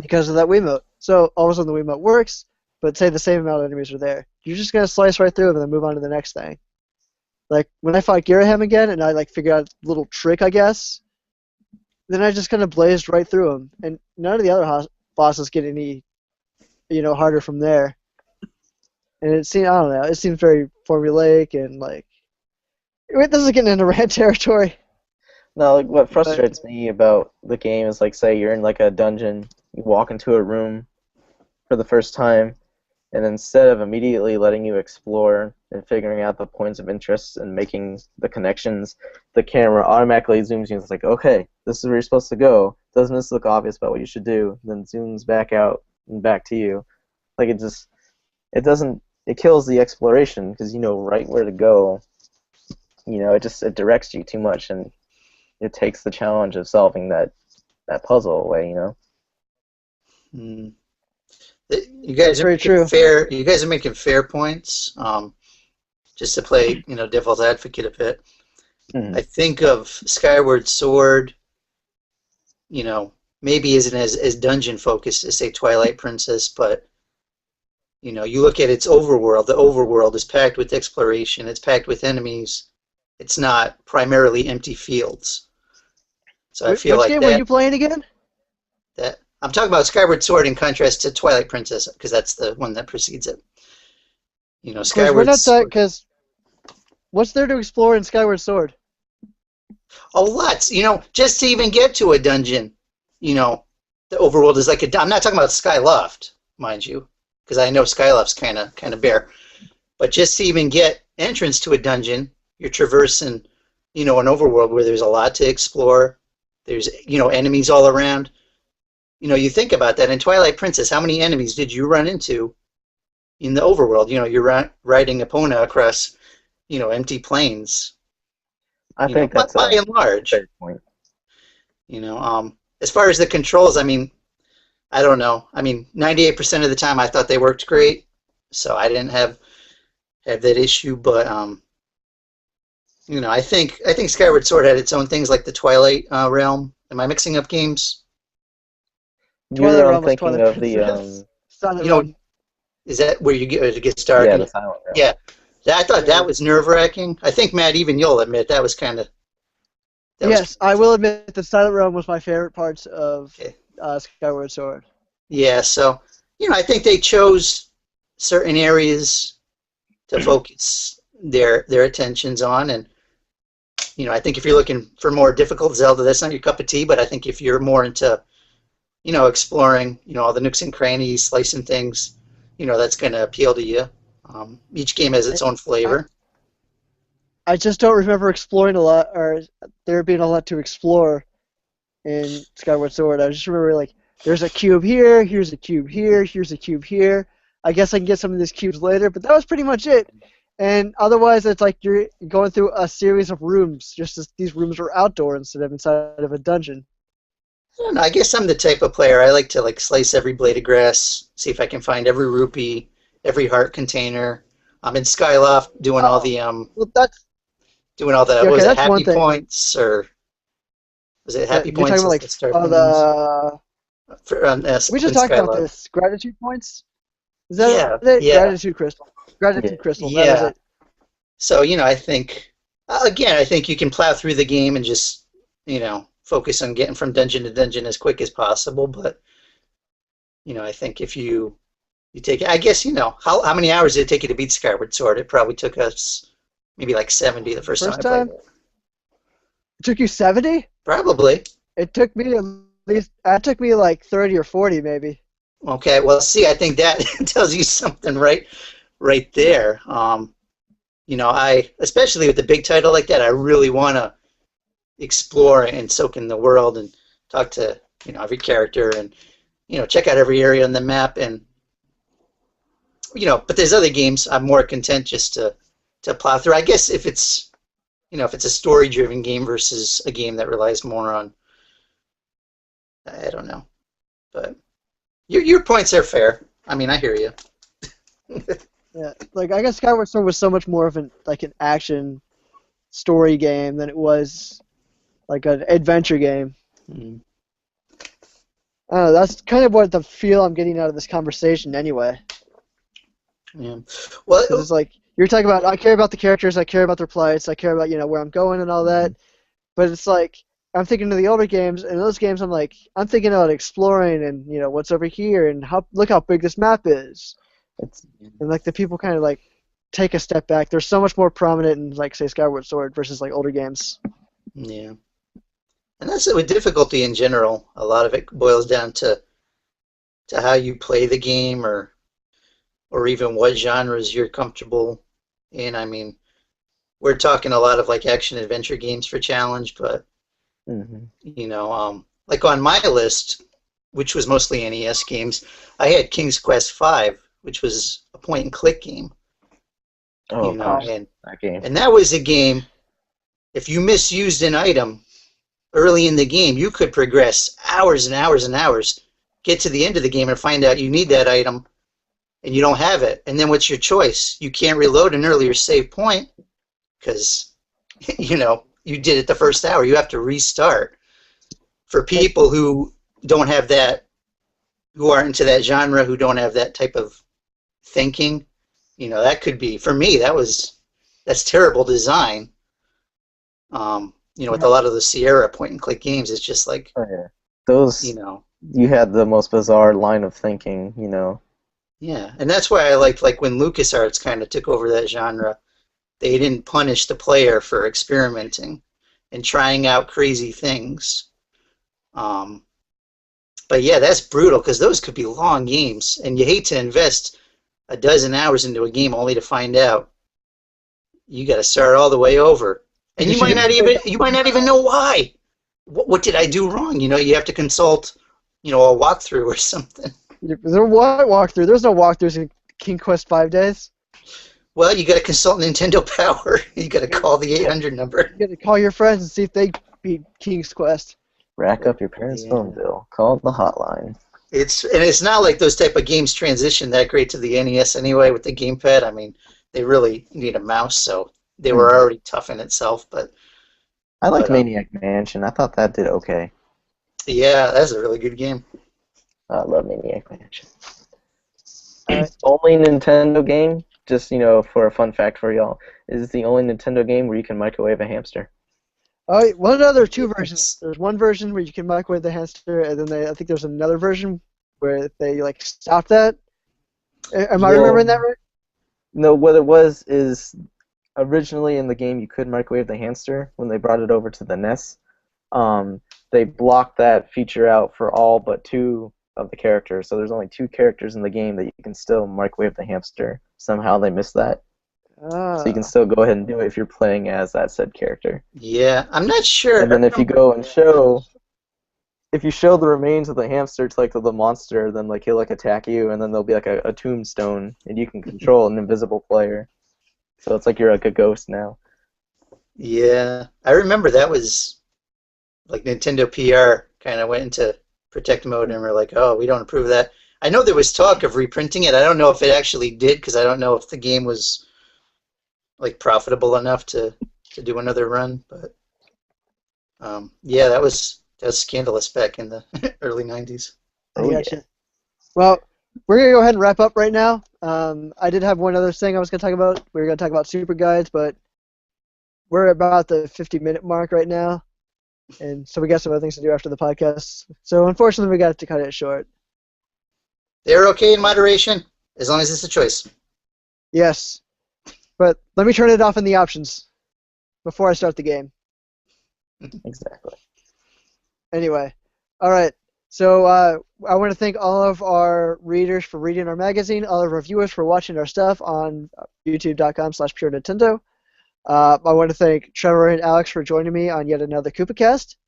Speaker 1: because of that Wiimote. So all of a sudden the Wiimote works, but say the same amount of enemies are there. You're just gonna slice right through them and then move on to the next thing. Like when I fought Girahim again and I like figured out a little trick, I guess, then I just kind of blazed right through them, and none of the other bosses get any, harder from there. And it seemed, I don't know, it seems very formulaic and like this is getting into rant territory.
Speaker 2: No, like what
Speaker 1: But
Speaker 2: frustrates me about the game is like say you're in like a dungeon, you walk into a room for the first time, and instead of immediately letting you explore and figuring out the points of interest and making the connections, the camera automatically zooms you and it's like, okay, this is where you're supposed to go. Doesn't this look obvious about what you should do? Then zooms back out and back to you. Like it doesn't, it kills the exploration because you know right where to go. It directs you too much and it takes the challenge of solving that puzzle away.
Speaker 3: Hmm. You
Speaker 1: that's
Speaker 3: guys are
Speaker 1: very
Speaker 3: making
Speaker 1: true.
Speaker 3: fair. You guys are making fair points. Just to play, devil's advocate a bit.
Speaker 2: Mhm.
Speaker 3: I think of Skyward Sword. You know, maybe isn't as dungeon focused as say Twilight Princess, but you look at its overworld. The overworld is packed with exploration. It's packed with enemies. It's not primarily empty fields. So I feel
Speaker 1: Which
Speaker 3: like
Speaker 1: game were you playing again?
Speaker 3: that I'm talking about Skyward Sword in contrast to Twilight Princess because that's the one that precedes it.
Speaker 1: Because we're
Speaker 3: Skyward
Speaker 1: not talking.
Speaker 3: Sword.
Speaker 1: Because what's there to explore in Skyward Sword?
Speaker 3: Oh, lots. Just to even get to a dungeon, you know, the overworld is like I'm not talking about Skyloft, mind you, because I know Skyloft's kind of bare. But just to even get entrance to a dungeon, you're traversing, an overworld where there's a lot to explore. There's, enemies all around. You think about that in Twilight Princess. How many enemies did you run into in the overworld? You're riding Epona across, empty plains.
Speaker 2: I think
Speaker 3: But
Speaker 2: that's
Speaker 3: by
Speaker 2: a
Speaker 3: and large,
Speaker 2: fair point.
Speaker 3: as far as the controls, I mean, I don't know. I mean, 98% of the time I thought they worked great, so I didn't have that issue. But I think Skyward Sword had its own things like the Twilight realm. Am I mixing up games?
Speaker 1: Twilight
Speaker 2: You're
Speaker 1: Realm was
Speaker 2: thinking
Speaker 1: Twilight
Speaker 2: of the
Speaker 1: Princess. Silent
Speaker 3: You know,
Speaker 1: Realm.
Speaker 3: is that where it gets dark?
Speaker 2: yeah, the
Speaker 3: And
Speaker 2: silent realm.
Speaker 3: yeah, I thought that
Speaker 1: Yeah.
Speaker 3: was nerve wracking. I think Matt, even you'll admit that was
Speaker 1: Yes, I will admit that Silent Realm was my favorite parts of
Speaker 3: okay.
Speaker 1: Skyward Sword.
Speaker 3: Yeah, so I think they chose certain areas to focus their attentions on, and I think if you're looking for more difficult Zelda, that's not your cup of tea. But I think if you're more into exploring all the nooks and crannies, slicing things, that's going to appeal to you. Each game has its own
Speaker 1: I,
Speaker 3: flavor.
Speaker 1: I just don't remember exploring a lot, or there being a lot to explore in Skyward Sword. I just remember like there's a cube here, here's a cube here, here's a cube here. I guess I can get some of these cubes later, but that was pretty much it. And otherwise, it's like you're going through a series of rooms, just as these rooms are outdoor instead of inside of a dungeon.
Speaker 3: I don't know. I guess I'm the type of player I like to like slice every blade of grass, see if I can find every rupee, every heart container. I'm in Skyloft doing all
Speaker 1: Oh,
Speaker 3: the
Speaker 1: well, that's
Speaker 3: what
Speaker 1: yeah, okay.
Speaker 3: was it,
Speaker 1: That's one
Speaker 3: happy
Speaker 1: thing.
Speaker 3: points, or was it happy
Speaker 1: You're talking
Speaker 3: points
Speaker 1: about
Speaker 3: as
Speaker 1: like
Speaker 3: the start names
Speaker 1: the.
Speaker 3: for
Speaker 1: We
Speaker 3: up in
Speaker 1: just talked about
Speaker 3: Skyloft?
Speaker 1: this gratitude points. Is that
Speaker 3: Yeah,
Speaker 1: it?
Speaker 3: yeah,
Speaker 1: Gratitude crystal.
Speaker 2: Yeah.
Speaker 1: Gratitude crystal. That is
Speaker 3: yeah.
Speaker 1: it.
Speaker 3: So I think again, I think you can plow through the game and just focus on getting from dungeon to dungeon as quick as possible. But I think if you take, I guess, how many hours did it take you to beat Skyward Sword? It probably took us maybe like 70 the first time
Speaker 1: First
Speaker 3: I played
Speaker 1: time,
Speaker 3: it.
Speaker 1: it took you 70?
Speaker 3: Probably.
Speaker 1: It took me at least. It took me like 30 or 40 maybe.
Speaker 3: Okay, well, see, I think that tells you something right there. I especially with a big title like that, I really want to explore and soak in the world and talk to every character and check out every area on the map and but there's other games I'm more content just to plow through. I guess if it's a story driven game versus a game that relies more on, I don't know, but your points are fair. I mean, I hear you.
Speaker 1: Yeah, like I guess Skyward Sword was so much more of an action story game than it was like an adventure game.
Speaker 3: Mm,
Speaker 1: I don't know, that's kind of what the feel I'm getting out of this conversation anyway.
Speaker 3: yeah. Well,
Speaker 1: Because it's like you're talking about, I care about the characters, I care about their plights, I care about where I'm going and all that. But it's like I'm thinking of the older games, and those games I'm thinking about exploring and what's over here and look how big this map is.
Speaker 2: It's
Speaker 1: And like the people kind of like take a step back. They're so much more prominent in like say Skyward Sword versus like older games.
Speaker 3: yeah. And that's it with difficulty in general. A lot of it boils down to how you play the game or even what genres you're comfortable in. I mean, we're talking a lot of like action adventure games for challenge, but
Speaker 2: mhm.
Speaker 3: like on my list, which was mostly NES games, I had King's Quest V, which was a point and click game.
Speaker 2: Oh gosh,
Speaker 3: And
Speaker 2: that game.
Speaker 3: that was a game. If you misused an item early in the game, you could progress hours and hours and hours, get to the end of the game and find out you need that item and you don't have it. And then what's your choice? You can't reload an earlier save point because, you did it the first hour. You have to restart. For people who don't have that, who aren't into that genre, who don't have that type of thinking, that could be, for me, that's terrible design. With a lot of the Sierra point-and-click games, it's just like,
Speaker 2: Oh yeah, those you had the most bizarre line of thinking.
Speaker 3: Yeah, and that's why I liked like when LucasArts kind of took over that genre. They didn't punish the player for experimenting and trying out crazy things. But yeah, that's brutal because those could be long games, and you hate to invest a dozen hours into a game only to find out you got to start all the way over, and you might not even know why. What did I do wrong? You have to consult, a walkthrough or something.
Speaker 1: There's no walkthrough. There's no walkthroughs in King Quest 5 days.
Speaker 3: Well, you got to consult Nintendo Power. You got to call the 800 number.
Speaker 1: You got to call your friends and see if they beat King's Quest.
Speaker 2: Rack up your parents' phone bill. Call the hotline.
Speaker 3: It's not like those type of games transition that great to the NES anyway with the gamepad. I mean, they really need a mouse, so they were already tough in itself. But
Speaker 2: I liked Maniac Mansion. I thought that did okay.
Speaker 3: Yeah, that's a really good game.
Speaker 2: I love Maniac Mansion. Only Nintendo game, just for a fun fact for y'all, is the only Nintendo game where you can microwave a hamster.
Speaker 1: Oh, one other two versions. There's one version where you can microwave the hamster, and then I think there's another version where they stop that. Am I remembering that right?
Speaker 2: No, what it was is originally in the game you could microwave the hamster. When they brought it over to the NES, they blocked that feature out for all but two of the characters. So there's only two characters in the game that you can still microwave the hamster. Somehow they missed that. So you can still go ahead and do it if you're playing as that said character.
Speaker 3: Yeah, I'm not sure.
Speaker 2: And then if you go and if you show the remains of the hamster to the monster, then he'll attack you, and then there'll be a tombstone, and you can control an invisible player. So it's like you're a ghost now.
Speaker 3: Yeah, I remember that was like Nintendo PR kind of went into protect mode, and we're like, oh, we don't approve of that. I know there was talk of reprinting it. I don't know if it actually did because I don't know if the game was profitable enough to do another run, but yeah, that was scandalous back in the early 90s.
Speaker 2: Oh,
Speaker 1: gotcha. Yeah. Well, we're going to go ahead and wrap up right now. I did have one other thing I was going to talk about. We were going to talk about super guides, but we're about the 50-minute mark right now, and so we got some other things to do after the podcast. So unfortunately, we got to cut it short.
Speaker 3: They're okay in moderation, as long as it's a choice.
Speaker 1: Yes. But let me turn it off in the options before I start the game.
Speaker 2: Exactly.
Speaker 1: Anyway, all right. So I want to thank all of our readers for reading our magazine, all of our viewers for watching our stuff on youtube.com/Pure Nintendo. I want to thank Trevor and Alex for joining me on yet another Koopa Kast.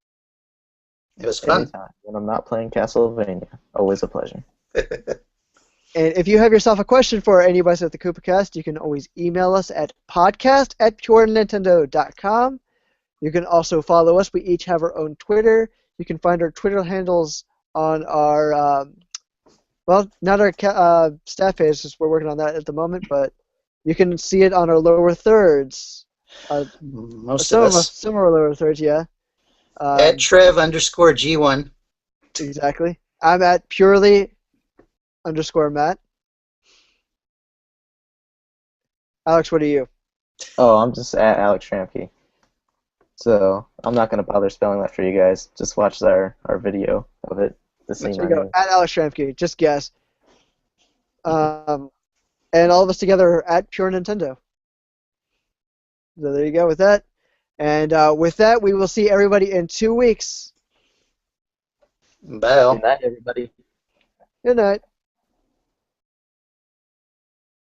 Speaker 3: It was fun.
Speaker 2: Anytime. When I'm not playing Castlevania. Always a pleasure.
Speaker 1: And if you have yourself a question for any of us at the Koopa Kast, you can always email us at podcast@purenintendo.com. You can also follow us. We each have our own Twitter. You can find our Twitter handles on our, well, not our staff page, since we're working on that at the moment, but you can see it on our lower thirds.
Speaker 3: Most
Speaker 1: Some
Speaker 3: of
Speaker 1: of us,
Speaker 3: us.
Speaker 1: some of our lower thirds, yeah.
Speaker 3: At Trev_G1.
Speaker 1: Exactly. I'm at purely_Matt. Alex, what are you?
Speaker 2: Oh, I'm just at Alex Shramke. So I'm not gonna bother spelling that for you guys. Just watch our video of it to see
Speaker 1: There
Speaker 2: my
Speaker 1: you go.
Speaker 2: name.
Speaker 1: At Alex Shramke. Just guess. And all of us together are at Pure Nintendo. So there you go with that. And with that, we will see everybody in 2 weeks.
Speaker 3: Bye.
Speaker 2: Good night, everybody.
Speaker 1: Good night.